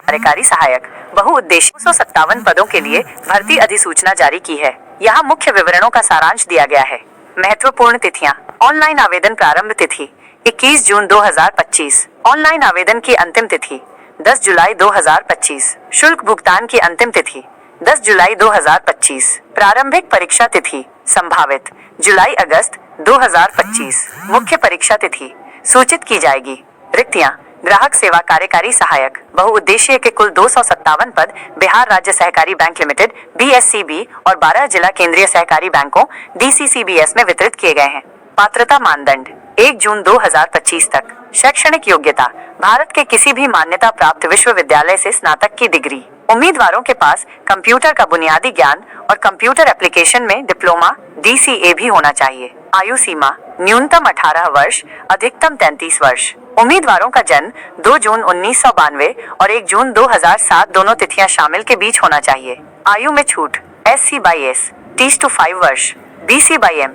कार्यकारी सहायक बहुउद्देशीय 257 पदों के लिए भर्ती अधिसूचना जारी की है। यहाँ मुख्य विवरणों का सारांश दिया गया है। महत्वपूर्ण तिथियां। ऑनलाइन आवेदन प्रारंभ तिथि 21 जून 2025। ऑनलाइन आवेदन की अंतिम तिथि 10 जुलाई 2025। शुल्क भुगतान की अंतिम तिथि 10 जुलाई 2025। प्रारंभिक परीक्षा तिथि संभावित जुलाई अगस्त 2025। मुख्य परीक्षा तिथि सूचित की जाएगी। रिक्तियां। ग्राहक सेवा कार्यकारी सहायक बहुउद्देशीय के कुल 257 पद बिहार राज्य सहकारी बैंक लिमिटेड BSCB और 12 जिला केंद्रीय सहकारी बैंकों DCCBS में वितरित किए गए हैं। पात्रता मानदंड 1 जून 2025 तक। शैक्षणिक योग्यता भारत के किसी भी मान्यता प्राप्त विश्वविद्यालय से स्नातक की डिग्री। उम्मीदवारों के पास कंप्यूटर का बुनियादी ज्ञान और कंप्यूटर एप्लीकेशन में डिप्लोमा DCA भी होना चाहिए। आयु सीमा न्यूनतम 18 वर्ष अधिकतम 33 वर्ष। उम्मीदवारों का जन्म 2 जून 1992 और 1 जून 2007 दोनों तिथियां शामिल के बीच होना चाहिए। आयु में छूट SC/S 30 to 5 वर्ष, BC/M,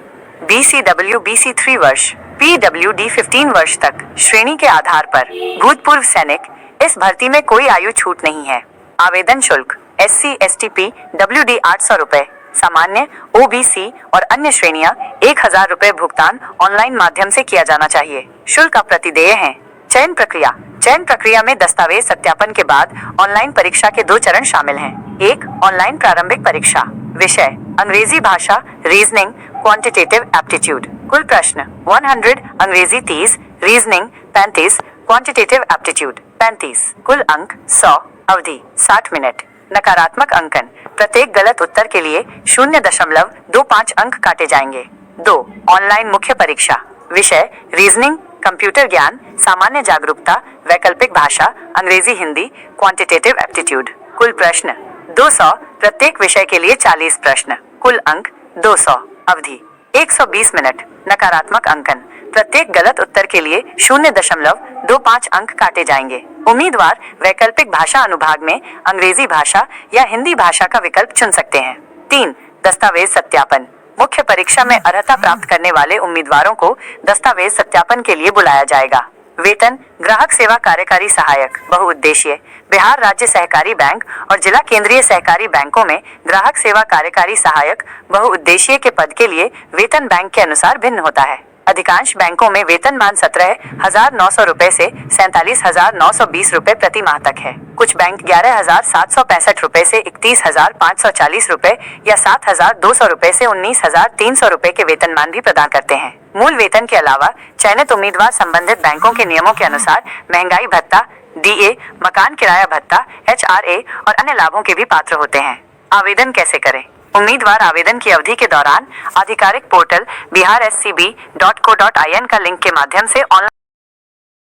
BCW BC 3 वर्ष, PWD 15 वर्ष तक। श्रेणी के आधार पर भूतपूर्व सैनिक। इस भर्ती में कोई आयु छूट नहीं है। आवेदन शुल्क SC ST PWD 800 रुपए, सामान्य OBC और अन्य श्रेणियां 1000 रुपए भुगतान ऑनलाइन माध्यम से किया जाना चाहिए। शुल्क अप्रतिदेय है। चयन प्रक्रिया में दस्तावेज सत्यापन के बाद ऑनलाइन परीक्षा के 2 चरण शामिल हैं। 1 ऑनलाइन प्रारंभिक परीक्षा। विषय अंग्रेजी भाषा, रीजनिंग, क्वांटिटेटिव एप्टीट्यूड। कुल प्रश्न 100, अंग्रेजी 30, रीजनिंग 35, क्वांटिटेटिव एप्टीट्यूड 35। कुल अंक 100। अवधि 60 मिनट। नकारात्मक अंकन प्रत्येक गलत उत्तर के लिए 0.25 अंक काटे जाएंगे। 2 ऑनलाइन मुख्य परीक्षा। विषय रीजनिंग, कंप्यूटर ज्ञान, सामान्य जागरूकता, वैकल्पिक भाषा, अंग्रेजी हिंदी, क्वांटिटेटिव एप्टीट्यूड। कुल प्रश्न 200, प्रत्येक विषय के लिए 40 प्रश्न। कुल अंक 200। अवधि 120 मिनट। नकारात्मक अंकन प्रत्येक गलत उत्तर के लिए 0.25 अंक काटे जाएंगे। उम्मीदवार वैकल्पिक भाषा अनुभाग में अंग्रेजी भाषा या हिंदी भाषा का विकल्प चुन सकते हैं। 3 दस्तावेज सत्यापन। मुख्य परीक्षा में अर्हता प्राप्त करने वाले उम्मीदवारों को दस्तावेज सत्यापन के लिए बुलाया जाएगा। वेतन ग्राहक सेवा कार्यकारी सहायक बहुउद्देशीय बिहार राज्य सहकारी बैंक और जिला केंद्रीय सहकारी बैंकों में ग्राहक सेवा कार्यकारी सहायक बहुउद्देशीय के पद के लिए वेतन बैंक के अनुसार भिन्न होता है। अधिकांश बैंकों में वेतनमान 17,900 रुपए से 47,920 रुपए प्रति माह तक है। कुछ बैंक 11,765 रुपए से 31,540 रुपए या 7,200 रुपए से 19,300 रुपए के वेतनमान भी प्रदान करते हैं। मूल वेतन के अलावा चयनित उम्मीदवार संबंधित बैंकों के नियमों के अनुसार महंगाई भत्ता, DA, मकान किराया भत्ता, HRA और अन्य लाभों के भी पात्र होते हैं। आवेदन कैसे करें? उम्मीदवार आवेदन की अवधि के दौरान आधिकारिक पोर्टल biharscb.co.in का लिंक के माध्यम से ऑनलाइन